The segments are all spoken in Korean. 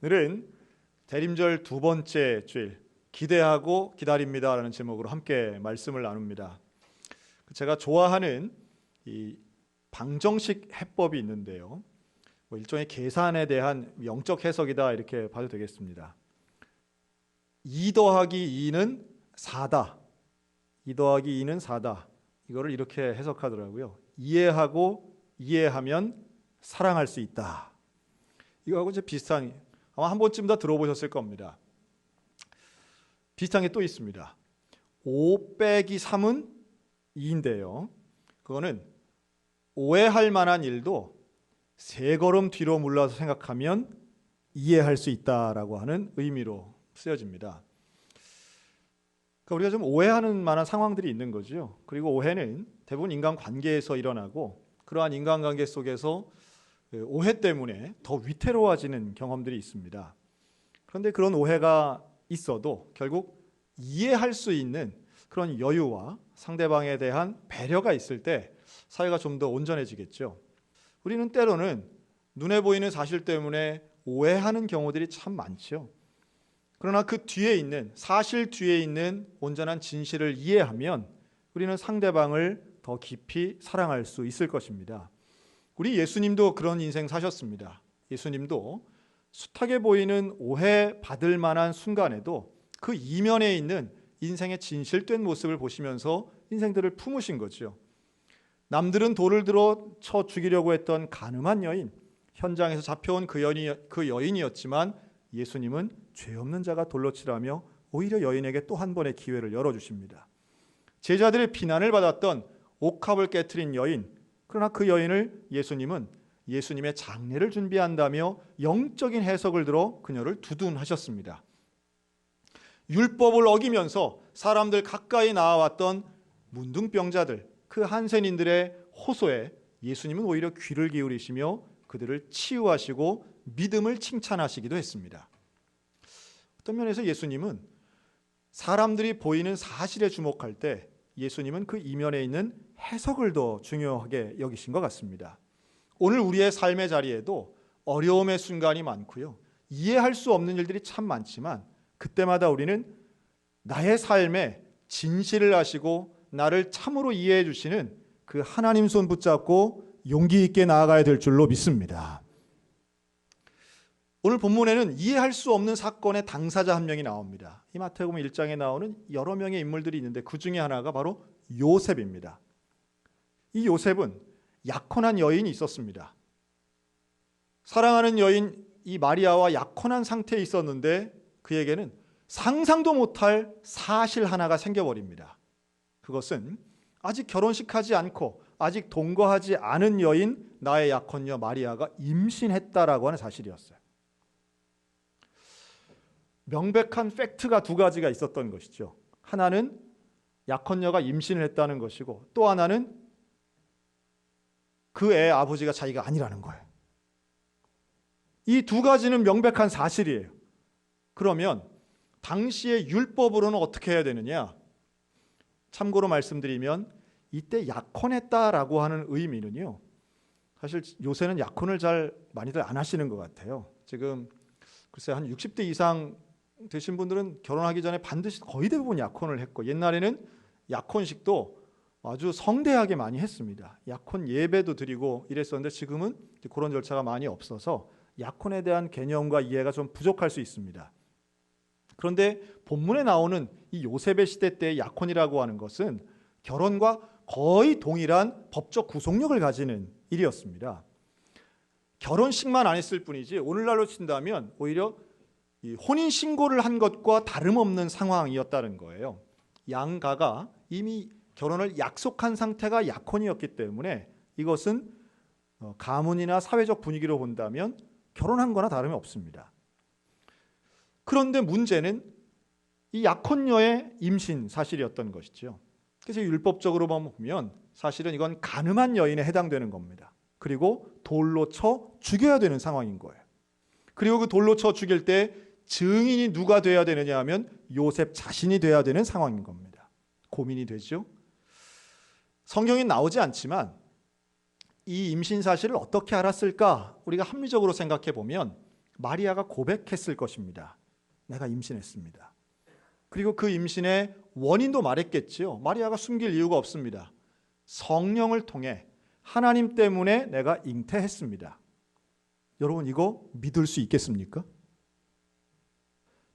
오늘은 대림절 두 번째 주일, 기대하고 기다립니다라는 제목으로 함께 말씀을 나눕니다. 제가 좋아하는 이 방정식 해법이 있는데요, 일종의 계산에 대한 영적 해석이다 이렇게 봐도 되겠습니다. 2 더하기 2는 4다. 2 더하기 2는 4다. 이거를 이렇게 해석하더라고요. 이해하고 이해하면 사랑할 수 있다. 이거하고 이제 비슷한, 아마 한 번쯤 더 들어보셨을 겁니다. 비슷한 게 또 있습니다. 5 빼기 3은 2인데요. 그거는 오해할 만한 일도 3걸음 뒤로 물러서 생각하면 이해할 수 있다라고 하는 의미로 쓰여집니다. 그러니까 우리가 좀 오해하는 만한 상황들이 있는 거죠. 그리고 오해는 대부분 인간관계에서 일어나고, 그러한 인간관계 속에서 오해 때문에 더 위태로워지는 경험들이 있습니다. 그런데 그런 오해가 있어도 결국 이해할 수 있는 그런 여유와 상대방에 대한 배려가 있을 때 사회가 좀 더 온전해지겠죠. 우리는 때로는 눈에 보이는 사실 때문에 오해하는 경우들이 참 많죠. 그러나 그 뒤에 있는, 사실 뒤에 있는 온전한 진실을 이해하면 우리는 상대방을 더 깊이 사랑할 수 있을 것입니다. 우리 예수님도 그런 인생 사셨습니다. 예수님도 숱하게 보이는 오해받을 만한 순간에도 그 이면에 있는 인생의 진실된 모습을 보시면서 인생들을 품으신 거죠. 남들은 돌을 들어 쳐 죽이려고 했던 간음한 여인, 현장에서 잡혀온 그 여인이었지만 예수님은 죄 없는 자가 돌로 치라며 오히려 여인에게 또 한 번의 기회를 열어주십니다. 제자들의 비난을 받았던 옥합을 깨트린 여인, 그러나 그 여인을 예수님은 예수님의 장례를 준비한다며 영적인 해석을 들어 그녀를 두둔하셨습니다. 율법을 어기면서 사람들 가까이 나와왔던 문둥병자들, 그 한센인들의 호소에 예수님은 오히려 귀를 기울이시며 그들을 치유하시고 믿음을 칭찬하시기도 했습니다. 어떤 면에서 예수님은 사람들이 보이는 사실에 주목할 때 예수님은 그 이면에 있는 해석을 더 중요하게 여기신 것 같습니다. 오늘 우리의 삶의 자리에도 어려움의 순간이 많고요, 이해할 수 없는 일들이 참 많지만 그때마다 우리는 나의 삶에 진실을 아시고 나를 참으로 이해해 주시는 그 하나님 손 붙잡고 용기 있게 나아가야 될 줄로 믿습니다. 오늘 본문에는 이해할 수 없는 사건의 당사자 한 명이 나옵니다. 이 마태복음 1장에 나오는 여러 명의 인물들이 있는데 그 중에 하나가 바로 요셉입니다. 이 요셉은 약혼한 여인이 있었습니다. 사랑하는 여인 이 마리아와 약혼한 상태에 있었는데 그에게는 상상도 못할 사실 하나가 생겨버립니다. 그것은 아직 결혼식하지 않고 아직 동거하지 않은 여인 나의 약혼녀 마리아가 임신했다라고 하는 사실이었어요. 명백한 팩트가 두 가지가 있었던 것이죠. 하나는 약혼녀가 임신을 했다는 것이고, 또 하나는 그 애 아버지가 자기가 아니라는 거예요. 이 두 가지는 명백한 사실이에요. 그러면 당시의 율법으로는 어떻게 해야 되느냐? 참고로 말씀드리면 이때 약혼했다라고 하는 의미는요, 사실 요새는 약혼을 잘 많이들 안 하시는 것 같아요. 지금 글쎄 한 60대 이상 되신 분들은 결혼하기 전에 반드시 거의 대부분 약혼을 했고, 옛날에는 약혼식도 아주 성대하게 많이 했습니다. 약혼 예배도 드리고 이랬었는데 지금은 그런 절차가 많이 없어서 약혼에 대한 개념과 이해가 좀 부족할 수 있습니다. 그런데 본문에 나오는 이 요셉의 시대 때의 약혼이라고 하는 것은 결혼과 거의 동일한 법적 구속력을 가지는 일이었습니다. 결혼식만 안 했을 뿐이지 오늘날로 친다면 오히려 이 혼인신고를 한 것과 다름없는 상황이었다는 거예요. 양가가 이미 결혼을 약속한 상태가 약혼이었기 때문에 이것은 가문이나 사회적 분위기로 본다면 결혼한 거나 다름이 없습니다. 그런데 문제는 이 약혼녀의 임신 사실이었던 것이죠. 그래서 율법적으로 보면 사실은 이건 간음한 여인에 해당되는 겁니다. 그리고 돌로 쳐 죽여야 되는 상황인 거예요. 그리고 그 돌로 쳐 죽일 때 증인이 누가 돼야 되느냐 하면 요셉 자신이 돼야 되는 상황인 겁니다. 고민이 되죠. 성경에 나오지 않지만 이 임신 사실을 어떻게 알았을까? 우리가 합리적으로 생각해 보면 마리아가 고백했을 것입니다. 내가 임신했습니다. 그리고 그 임신의 원인도 말했겠지요. 마리아가 숨길 이유가 없습니다. 성령을 통해 하나님 때문에 내가 잉태했습니다. 여러분, 이거 믿을 수 있겠습니까?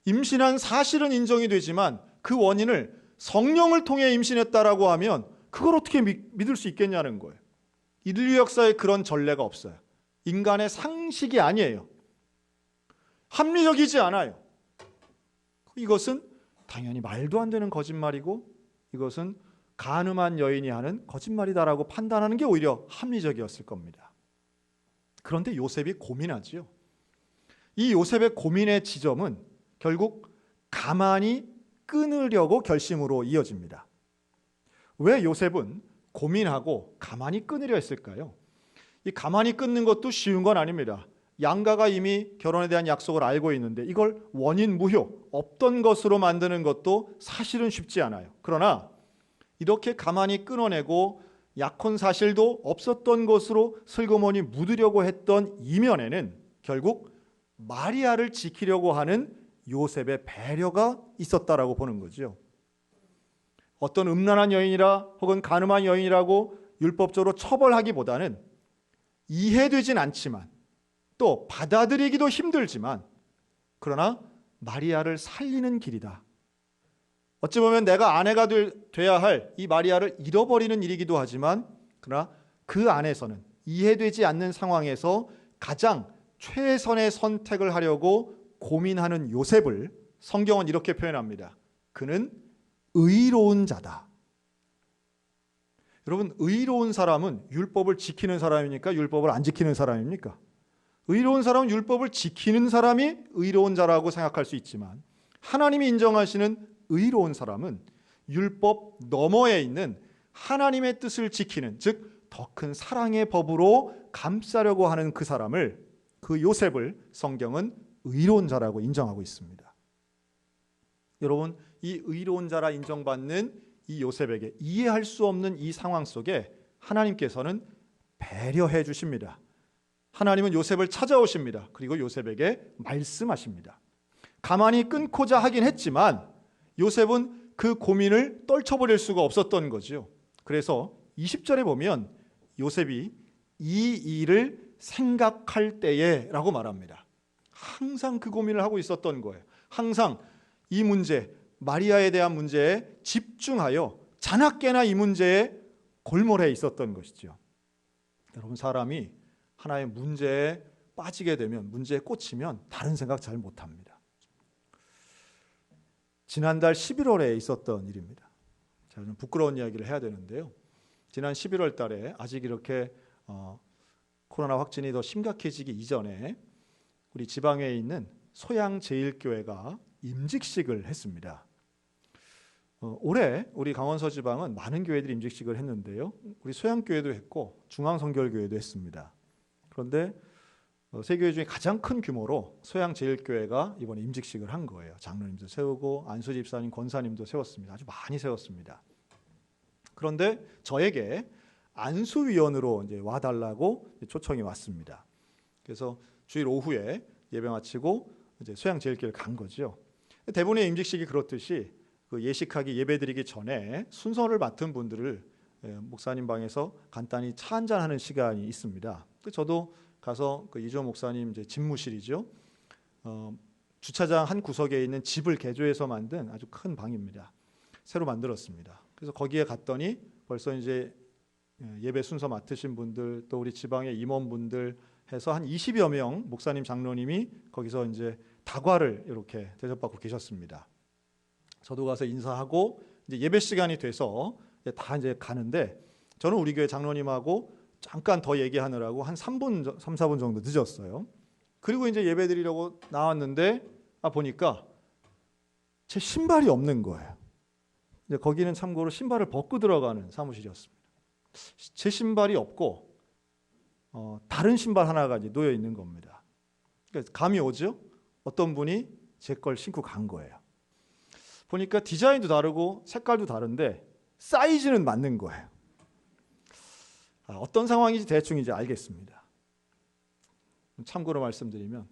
임신한 사실은 인정이 되지만 그 원인을 성령을 통해 임신했다라고 하면 그걸 어떻게 믿을 수 있겠냐는 거예요. 인류 역사에 그런 전례가 없어요. 인간의 상식이 아니에요. 합리적이지 않아요. 이것은 당연히 말도 안 되는 거짓말이고 이것은 간음한 여인이 하는 거짓말이다라고 판단하는 게 오히려 합리적이었을 겁니다. 그런데 요셉이 고민하지요. 이 요셉의 고민의 지점은 결국 가만히 끊으려고 결심으로 이어집니다. 왜 요셉은 고민하고 가만히 끊으려 했을까요? 이 가만히 끊는 것도 쉬운 건 아닙니다. 양가가 이미 결혼에 대한 약속을 알고 있는데 이걸 원인 무효, 없던 것으로 만드는 것도 사실은 쉽지 않아요. 그러나 이렇게 가만히 끊어내고 약혼 사실도 없었던 것으로 슬그머니 묻으려고 했던 이면에는 결국 마리아를 지키려고 하는 요셉의 배려가 있었다라고 보는 거죠. 어떤 음란한 여인이라 혹은 간음한 여인이라고 율법적으로 처벌하기보다는 이해되진 않지만 또 받아들이기도 힘들지만 그러나 마리아를 살리는 길이다. 어찌 보면 내가 아내가 돼야 할 이 마리아를 잃어버리는 일이기도 하지만 그러나 그 안에서는 이해되지 않는 상황에서 가장 최선의 선택을 하려고 고민하는 요셉을 성경은 이렇게 표현합니다. 그는 의로운 자다. 여러분, 의로운 사람은 율법을 지키는 사람입니까? 율법을 안 지키는 사람입니까? 의로운 사람은 율법을 지키는 사람이 의로운 자라고 생각할 수 있지만 하나님이 인정하시는 의로운 사람은 율법 너머에 있는 하나님의 뜻을 지키는, 즉 더 큰 사랑의 법으로 감싸려고 하는 그 사람을, 그 요셉을 성경은 의로운 자라고 인정하고 있습니다. 여러분, 이 의로운 자라 인정받는 이 요셉에게 이해할 수 없는 이 상황 속에 하나님께서는 배려해 주십니다. 하나님은 요셉을 찾아오십니다. 그리고 요셉에게 말씀하십니다. 가만히 끊고자 하긴 했지만 요셉은 그 고민을 떨쳐버릴 수가 없었던 거죠. 그래서 20절에 보면 요셉이 이 일을 생각할 때에 라고 말합니다. 항상 그 고민을 하고 있었던 거예요. 항상 이 문제, 마리아에 대한 문제에 집중하여 자나깨나 이 문제에 골몰해 있었던 것이죠. 여러분, 사람이 하나의 문제에 빠지게 되면, 문제에 꽂히면 다른 생각 잘 못합니다. 지난달 11월에 있었던 일입니다. 저는 부끄러운 이야기를 해야 되는데요. 지난 11월 달에 아직 이렇게 코로나 확진이 더 심각해지기 이전에 우리 지방에 있는 소양제일교회가 임직식을 했습니다. 올해 우리 강원서 지방은 많은 교회들이 임직식을 했는데요. 우리 소양교회도 했고 중앙성결교회도 했습니다. 그런데 세 교회 중에 가장 큰 규모로 소양제일교회가 이번에 임직식을 한 거예요. 장로님도 세우고 안수 집사님, 권사님도 세웠습니다. 아주 많이 세웠습니다. 그런데 저에게 안수위원으로 이제 와달라고 초청이 왔습니다. 그래서 주일 오후에 예배 마치고 이제 소양제일교회를 간 거죠. 대부분의 임직식이 그렇듯이 그 예식하기 예배드리기 전에 순서를 맡은 분들을 목사님 방에서 간단히 차 한잔 하는 시간이 있습니다. 저도 가서 그 이조 목사님 이제 집무실이죠. 주차장 한 구석에 있는 집을 개조해서 만든 아주 큰 방입니다. 새로 만들었습니다. 그래서 거기에 갔더니 벌써 이제 예배 순서 맡으신 분들, 또 우리 지방의 임원분들 해서 한 20여 명 목사님, 장로님이 거기서 이제 다과를 이렇게 대접받고 계셨습니다. 저도 가서 인사하고 이제 예배 시간이 돼서 다 이제 가는데 저는 우리 교회 장로님하고 잠깐 더 얘기하느라고 한 3, 4분 정도 늦었어요. 그리고 이제 예배 드리려고 나왔는데 보니까 제 신발이 없는 거예요. 이제 거기는 참고로 신발을 벗고 들어가는 사무실이었습니다. 제 신발이 없고 다른 신발 하나가 이제 놓여 있는 겁니다. 그러니까 감이 오죠? 어떤 분이 제 걸 신고 간 거예요. 보니까 디자인도 다르고 색깔도 다른데 사이즈는 맞는 거예요. 어떤 상황인지 대충 이제 알겠습니다. 참고로 말씀드리면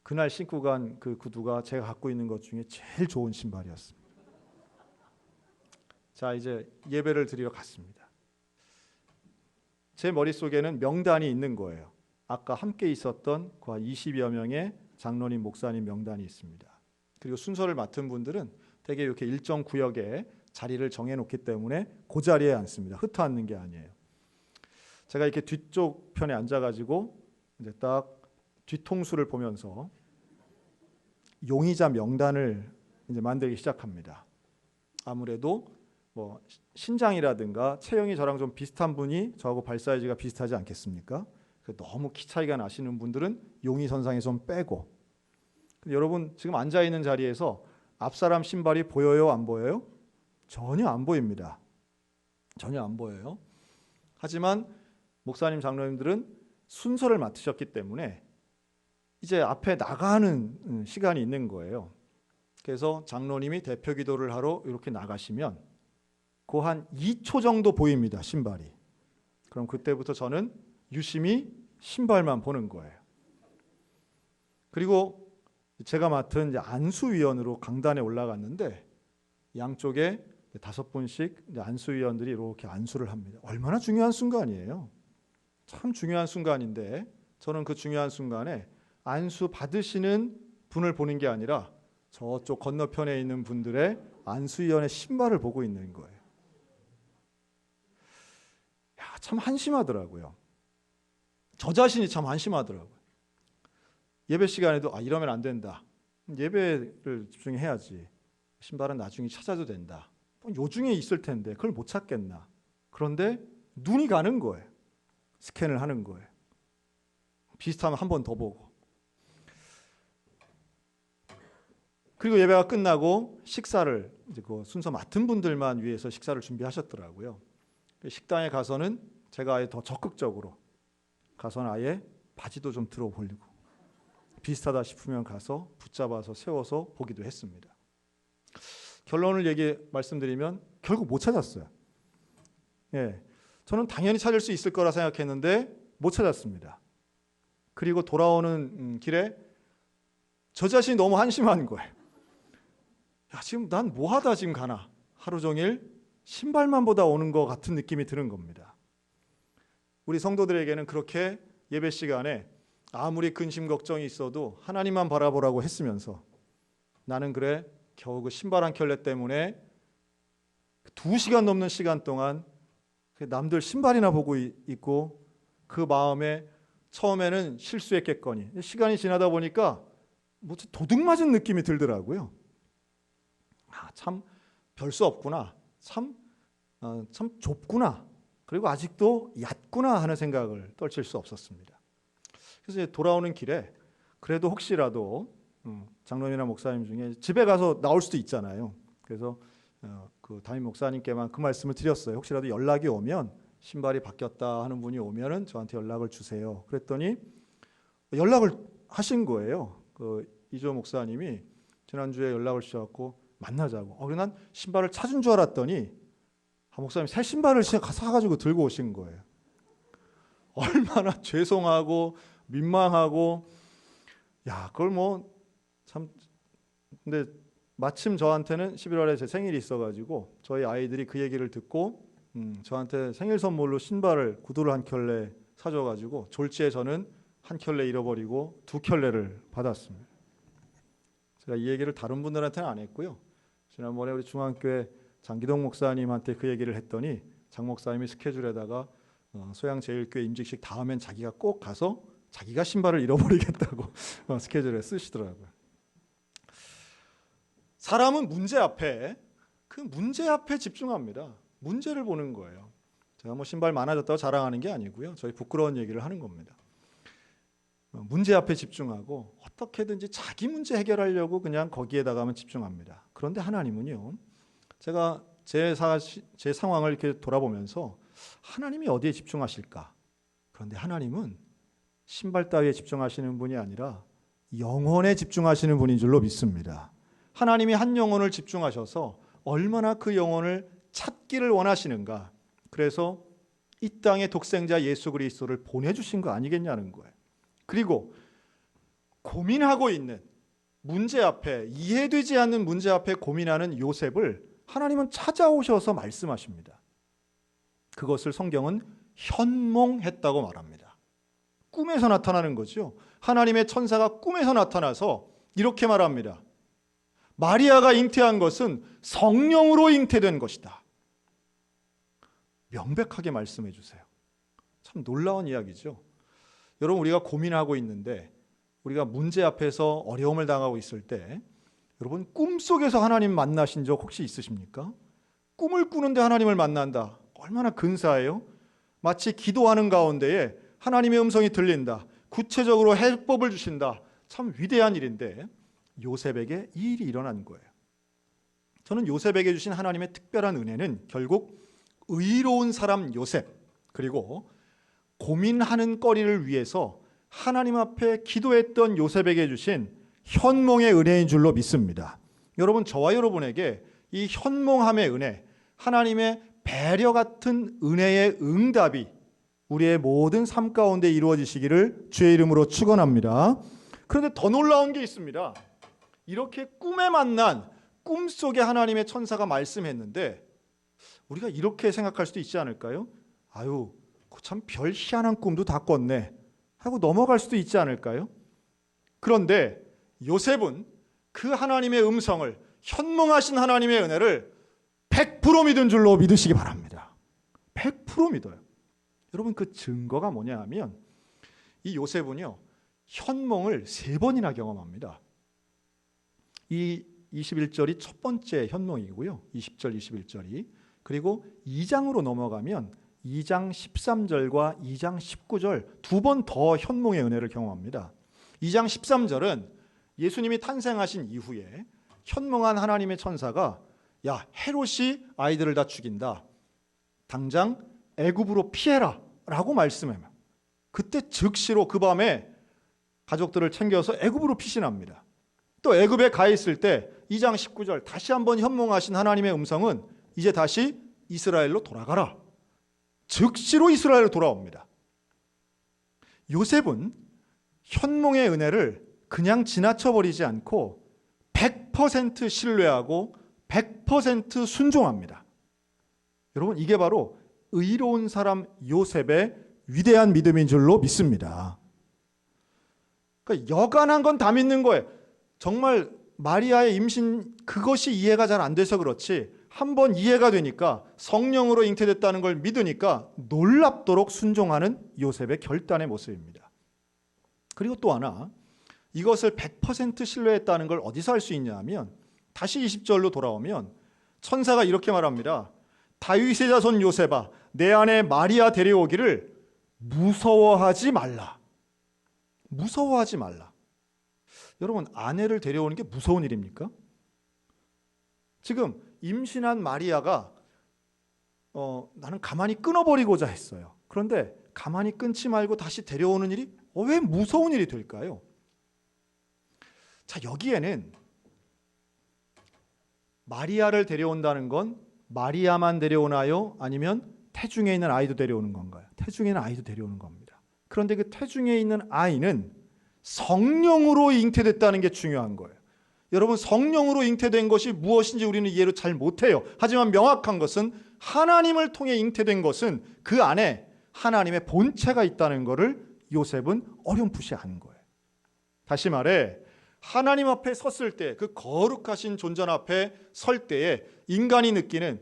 그날 신고 간 그 구두가 제가 갖고 있는 것 중에 제일 좋은 신발이었습니다. 자, 이제 예배를 드리러 갔습니다. 제 머릿속에는 명단이 있는 거예요. 아까 함께 있었던 그 20여 명의 장로님, 목사님 명단이 있습니다. 그리고 순서를 맡은 분들은 대개 이렇게 일정 구역에 자리를 정해놓기 때문에 그 자리에 앉습니다. 흩어앉는 게 아니에요. 제가 이렇게 뒤쪽 편에 앉아가지고 이제 딱 뒤통수를 보면서 용의자 명단을 이제 만들기 시작합니다. 아무래도 뭐 신장이라든가 체형이 저랑 좀 비슷한 분이 저하고 발 사이즈가 비슷하지 않겠습니까? 너무 키 차이가 나시는 분들은 용의선상에 좀 빼고. 여러분 지금 앉아 있는 자리에서 앞 사람 신발이 보여요, 안 보여요? 전혀 안 보입니다. 전혀 안 보여요. 하지만 목사님, 장로님들은 순서를 맡으셨기 때문에 이제 앞에 나가는 시간이 있는 거예요. 그래서 장로님이 대표 기도를 하러 이렇게 나가시면 그 한 2초 정도 보입니다, 신발이. 그럼 그때부터 저는 유심히 신발만 보는 거예요. 그리고 제가 맡은 이제 안수위원으로 강단에 올라갔는데 양쪽에 5분씩 이제 안수위원들이 이렇게 안수를 합니다. 얼마나 중요한 순간이에요. 참 중요한 순간인데 저는 그 중요한 순간에 안수 받으시는 분을 보는 게 아니라 저쪽 건너편에 있는 분들의 안수위원의 신발을 보고 있는 거예요. 야, 참 한심하더라고요. 저 자신이 참 한심하더라고요. 예배 시간에도 이러면 안 된다. 예배를 집중해야지. 신발은 나중에 찾아도 된다. 요중에 있을 텐데 그걸 못 찾겠나. 그런데 눈이 가는 거예요. 스캔을 하는 거예요. 비슷하면 한 번 더 보고. 그리고 예배가 끝나고 식사를 이제 그 순서 맡은 분들만 위해서 식사를 준비하셨더라고요. 식당에 가서는 제가 아예 더 적극적으로 가서는 아예 바지도 좀 들어 올리고 비슷하다 싶으면 가서 붙잡아서 세워서 보기도 했습니다. 결론을 말씀드리면 결국 못 찾았어요. 예, 저는 당연히 찾을 수 있을 거라 생각했는데 못 찾았습니다. 그리고 돌아오는 길에 저 자신이 너무 한심한 거예요. 야, 지금 난 뭐 하다 지금 가나. 하루 종일 신발만 보다 오는 것 같은 느낌이 드는 겁니다. 우리 성도들에게는 그렇게 예배 시간에 아무리 근심 걱정이 있어도 하나님만 바라보라고 했으면서 나는 그래 겨우 그 신발 한 켤레 때문에 2시간 넘는 시간 동안 남들 신발이나 보고 있고 그 마음에 처음에는 실수했겠거니 시간이 지나다 보니까 뭐 도둑 맞은 느낌이 들더라고요. 참 별 수 없구나. 참 좁구나. 그리고 아직도 얕구나 하는 생각을 떨칠 수 없었습니다. 그래서 돌아오는 길에 그래도 혹시라도 장로님이나 목사님 중에 집에 가서 나올 수도 있잖아요. 그래서 그 담임 목사님께만 그 말씀을 드렸어요. 혹시라도 연락이 오면 신발이 바뀌었다 하는 분이 오면은 저한테 연락을 주세요. 그랬더니 연락을 하신 거예요. 그 이조 목사님이 지난주에 연락을 주셔갖고 만나자고. 그래서 난 신발을 찾은 줄 알았더니 목사님 새 신발을 사가지고 들고 오신 거예요. 얼마나 죄송하고 민망하고 그걸 참 근데 마침 저한테는 11월에 제 생일이 있어가지고 저희 아이들이 그 얘기를 듣고 저한테 생일 선물로 신발을 구두를 한 켤레 사줘가지고 졸지에 저는 한 켤레 잃어버리고 2켤레를 받았습니다. 제가 이 얘기를 다른 분들한테는 안 했고요. 지난번에 우리 중앙교회 장기동 목사님한테 그 얘기를 했더니 장 목사님이 스케줄에다가 소양제일교회 임직식 다음엔 자기가 꼭 가서 자기가 신발을 잃어버리겠다고 스케줄에 쓰시더라고요. 사람은 문제 앞에 집중합니다. 문제를 보는 거예요. 제가 신발 많아졌다고 자랑하는 게 아니고요. 저희 부끄러운 얘기를 하는 겁니다. 문제 앞에 집중하고 어떻게든지 자기 문제 해결하려고 그냥 거기에다가만 집중합니다. 그런데 하나님은요. 제가 제 상황을 이렇게 돌아보면서 하나님이 어디에 집중하실까? 그런데 하나님은 신발 따위에 집중하시는 분이 아니라 영혼에 집중하시는 분인 줄로 믿습니다. 하나님이 한 영혼을 집중하셔서 얼마나 그 영혼을 찾기를 원하시는가. 그래서 이 땅의 독생자 예수 그리스도를 보내주신 거 아니겠냐는 거예요. 그리고 고민하고 있는 문제 앞에, 이해되지 않는 문제 앞에 고민하는 요셉을 하나님은 찾아오셔서 말씀하십니다. 그것을 성경은 현몽했다고 말합니다. 꿈에서 나타나는 거죠. 하나님의 천사가 꿈에서 나타나서 이렇게 말합니다. 마리아가 잉태한 것은 성령으로 잉태된 것이다. 명백하게 말씀해 주세요. 참 놀라운 이야기죠. 여러분, 우리가 고민하고 있는데, 우리가 문제 앞에서 어려움을 당하고 있을 때, 여러분 꿈속에서 하나님 만나신 적 혹시 있으십니까? 꿈을 꾸는데 하나님을 만난다. 얼마나 근사해요? 마치 기도하는 가운데에 하나님의 음성이 들린다. 구체적으로 해법을 주신다. 참 위대한 일인데 요셉에게 이 일이 일어난 거예요. 저는 요셉에게 주신 하나님의 특별한 은혜는 결국 의로운 사람 요셉, 그리고 고민하는 거리를 위해서 하나님 앞에 기도했던 요셉에게 주신 현몽의 은혜인 줄로 믿습니다. 여러분, 저와 여러분에게 이 현몽함의 은혜, 하나님의 배려 같은 은혜의 응답이 우리의 모든 삶 가운데 이루어지시기를 주의 이름으로 축원합니다. 그런데 더 놀라운 게 있습니다. 이렇게 꿈에 만난, 꿈속에 하나님의 천사가 말씀했는데 우리가 이렇게 생각할 수도 있지 않을까요? 아유, 참 별 희한한 꿈도 다 꿨네 하고 넘어갈 수도 있지 않을까요? 그런데 요셉은 그 하나님의 음성을, 현몽하신 하나님의 은혜를 100% 믿은 줄로 믿으시기 바랍니다. 100% 믿어요. 여러분, 그 증거가 뭐냐 하면 이 요셉은요, 현몽을 3번이나 경험합니다. 이 21절이 첫 번째 현몽이고요. 20절, 21절이. 그리고 2장으로 넘어가면 2장 13절과 2장 19절 2번 더 현몽의 은혜를 경험합니다. 2장 13절은 예수님이 탄생하신 이후에 현몽한 하나님의 천사가 야, 헤롯이 아이들을 다 죽인다. 당장 애굽으로 피해라 라고 말씀해요. 그때 즉시로 그 밤에 가족들을 챙겨서 애굽으로 피신합니다. 또 애굽에 가 있을 때 2장 19절 다시 한번 현몽하신 하나님의 음성은 이제 다시 이스라엘로 돌아가라. 즉시로 이스라엘로 돌아옵니다. 요셉은 현몽의 은혜를 그냥 지나쳐버리지 않고 100% 신뢰하고 100% 순종합니다. 여러분, 이게 바로 의로운 사람 요셉의 위대한 믿음인 줄로 믿습니다. 그러니까 여간한 건 다 믿는 거예요. 정말 마리아의 임신 그것이 이해가 잘 안 돼서 그렇지 한번 이해가 되니까, 성령으로 잉태됐다는 걸 믿으니까 놀랍도록 순종하는 요셉의 결단의 모습입니다. 그리고 또 하나, 이것을 100% 신뢰했다는 걸 어디서 알 수 있냐 하면 다시 20절로 돌아오면 천사가 이렇게 말합니다. 다윗의 자손 요셉아, 내 아내 마리아 데려오기를 무서워하지 말라. 무서워하지 말라. 여러분, 아내를 데려오는 게 무서운 일입니까? 지금 임신한 마리아가 나는 가만히 끊어버리고자 했어요. 그런데 가만히 끊지 말고 다시 데려오는 일이 왜 무서운 일이 될까요? 자, 여기에는 마리아를 데려온다는 건 마리아만 데려오나요? 아니면 태중에 있는 아이도 데려오는 건가요? 태중에 있는 아이도 데려오는 겁니다. 그런데 그 태중에 있는 아이는 성령으로 잉태됐다는 게 중요한 거예요. 여러분, 성령으로 잉태된 것이 무엇인지 우리는 이해를 잘 못해요. 하지만 명확한 것은 하나님을 통해 잉태된 것은 그 안에 하나님의 본체가 있다는 것을 요셉은 어렴풋이 아는 거예요. 다시 말해, 하나님 앞에 섰을 때, 그 거룩하신 존전 앞에 설 때에 인간이 느끼는,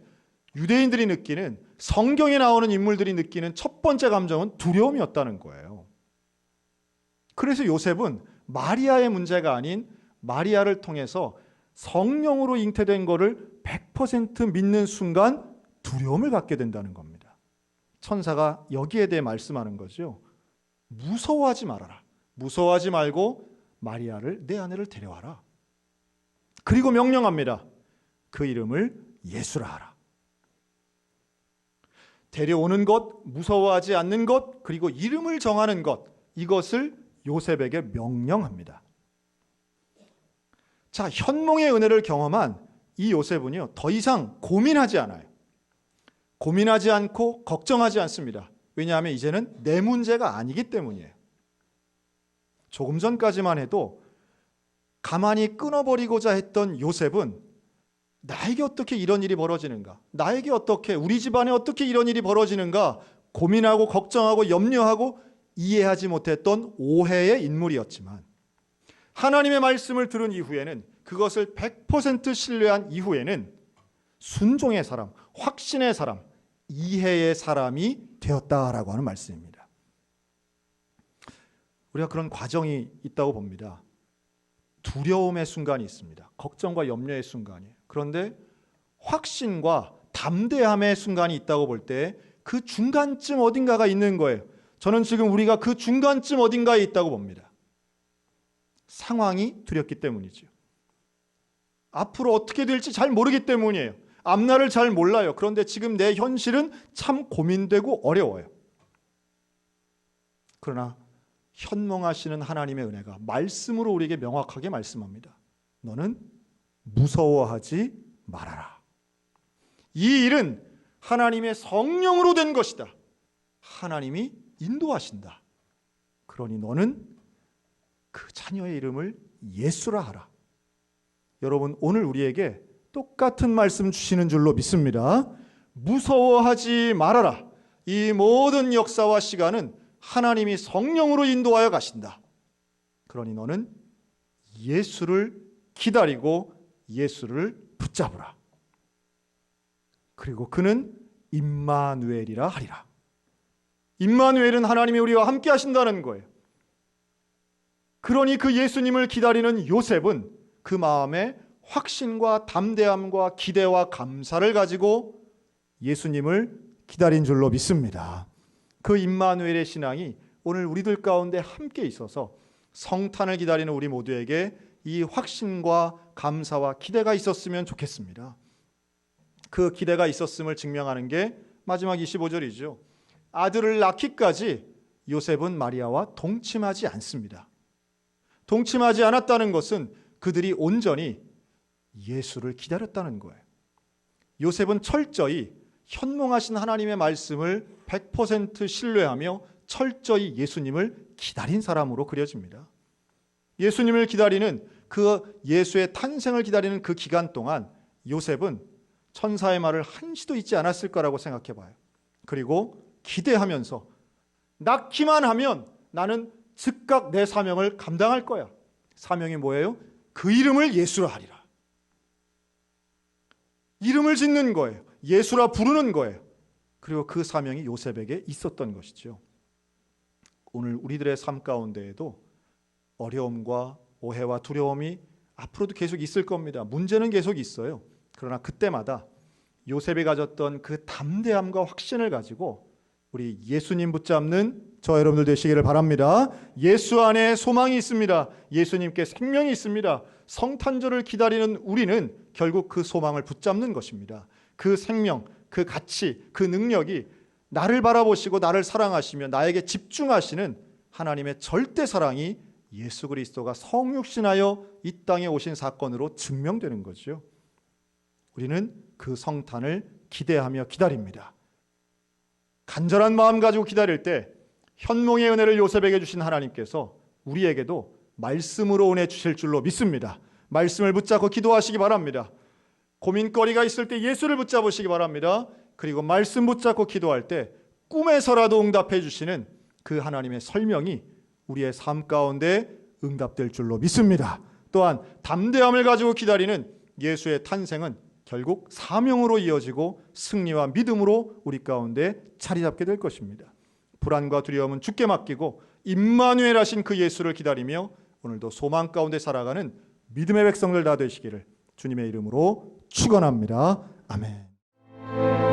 유대인들이 느끼는, 성경에 나오는 인물들이 느끼는 첫 번째 감정은 두려움이었다는 거예요. 그래서 요셉은 마리아의 문제가 아닌 마리아를 통해서 성령으로 잉태된 것을 100% 믿는 순간 두려움을 갖게 된다는 겁니다. 천사가 여기에 대해 말씀하는 거죠. 무서워하지 말아라. 무서워하지 말고 마리아를, 내 아내를 데려와라. 그리고 명령합니다. 그 이름을 예수라 하라. 데려오는 것, 무서워하지 않는 것, 그리고 이름을 정하는 것, 이것을 요셉에게 명령합니다. 자, 현몽의 은혜를 경험한 이 요셉은요, 더 이상 고민하지 않아요. 고민하지 않고 걱정하지 않습니다. 왜냐하면 이제는 내 문제가 아니기 때문이에요. 조금 전까지만 해도 가만히 끊어버리고자 했던 요셉은 나에게 어떻게 이런 일이 벌어지는가? 나에게 어떻게, 우리 집안에 어떻게 이런 일이 벌어지는가? 고민하고 걱정하고 염려하고 이해하지 못했던 오해의 인물이었지만 하나님의 말씀을 들은 이후에는, 그것을 100% 신뢰한 이후에는 순종의 사람, 확신의 사람, 이해의 사람이 되었다라고 하는 말씀입니다. 우리가 그런 과정이 있다고 봅니다. 두려움의 순간이 있습니다. 걱정과 염려의 순간이에요. 그런데 확신과 담대함의 순간이 있다고 볼 때 그 중간쯤 어딘가가 있는 거예요. 저는 지금 우리가 그 중간쯤 어딘가에 있다고 봅니다. 상황이 두렵기 때문이죠. 앞으로 어떻게 될지 잘 모르기 때문이에요. 앞날을 잘 몰라요. 그런데 지금 내 현실은 참 고민되고 어려워요. 그러나 현몽하시는 하나님의 은혜가 말씀으로 우리에게 명확하게 말씀합니다. 너는 무서워하지 말아라. 이 일은 하나님의 성령으로 된 것이다. 하나님이 인도하신다. 그러니 너는 그 자녀의 이름을 예수라 하라. 여러분, 오늘 우리에게 똑같은 말씀 주시는 줄로 믿습니다. 무서워하지 말아라. 이 모든 역사와 시간은 하나님이 성령으로 인도하여 가신다. 그러니 너는 예수를 기다리고 예수를 붙잡으라. 그리고 그는 임마누엘이라 하리라. 임마누엘은 하나님이 우리와 함께 하신다는 거예요. 그러니 그 예수님을 기다리는 요셉은 그 마음에 확신과 담대함과 기대와 감사를 가지고 예수님을 기다린 줄로 믿습니다. 그 임마누엘의 신앙이 오늘 우리들 가운데 함께 있어서 성탄을 기다리는 우리 모두에게 이 확신과 감사와 기대가 있었으면 좋겠습니다. 그 기대가 있었음을 증명하는 게 마지막 25절이죠. 아들을 낳기까지 요셉은 마리아와 동침하지 않습니다. 동침하지 않았다는 것은 그들이 온전히 예수를 기다렸다는 거예요. 요셉은 철저히 현몽하신 하나님의 말씀을 100% 신뢰하며 철저히 예수님을 기다린 사람으로 그려집니다. 예수님을 기다리는 그 예수의 탄생을 기다리는 그 기간 동안 요셉은 천사의 말을 한시도 잊지 않았을 거라고 생각해 봐요. 그리고 기대하면서 낳기만 하면 나는 즉각 내 사명을 감당할 거야. 사명이 뭐예요? 그 이름을 예수라 하리라. 이름을 짓는 거예요. 예수라 부르는 거예요. 그리고 그 사명이 요셉에게 있었던 것이죠. 오늘 우리들의 삶 가운데에도 어려움과 오해와 두려움이 앞으로도 계속 있을 겁니다. 문제는 계속 있어요. 그러나 그때마다 요셉이 가졌던 그 담대함과 확신을 가지고 우리 예수님 붙잡는 저 여러분들 되시기를 바랍니다. 예수 안에 소망이 있습니다. 예수님께 생명이 있습니다. 성탄절을 기다리는 우리는 결국 그 소망을 붙잡는 것입니다. 그 생명, 그 가치, 그 능력이 나를 바라보시고 나를 사랑하시며 나에게 집중하시는 하나님의 절대 사랑이 예수 그리스도가 성육신하여 이 땅에 오신 사건으로 증명되는 거죠. 우리는 그 성탄을 기대하며 기다립니다. 간절한 마음 가지고 기다릴 때 현몽의 은혜를 요셉에게 주신 하나님께서 우리에게도 말씀으로 은혜 주실 줄로 믿습니다. 말씀을 붙잡고 기도하시기 바랍니다. 고민거리가 있을 때 예수를 붙잡으시기 바랍니다. 그리고 말씀 붙잡고 기도할 때 꿈에서라도 응답해 주시는 그 하나님의 설명이 우리의 삶 가운데 응답될 줄로 믿습니다. 또한 담대함을 가지고 기다리는 예수의 탄생은 결국 사명으로 이어지고 승리와 믿음으로 우리 가운데 자리 잡게 될 것입니다. 불안과 두려움은 주께 맡기고 임마누엘 하신 그 예수를 기다리며 오늘도 소망 가운데 살아가는 믿음의 백성들 다 되시기를 주님의 이름으로 축원합니다. 아멘.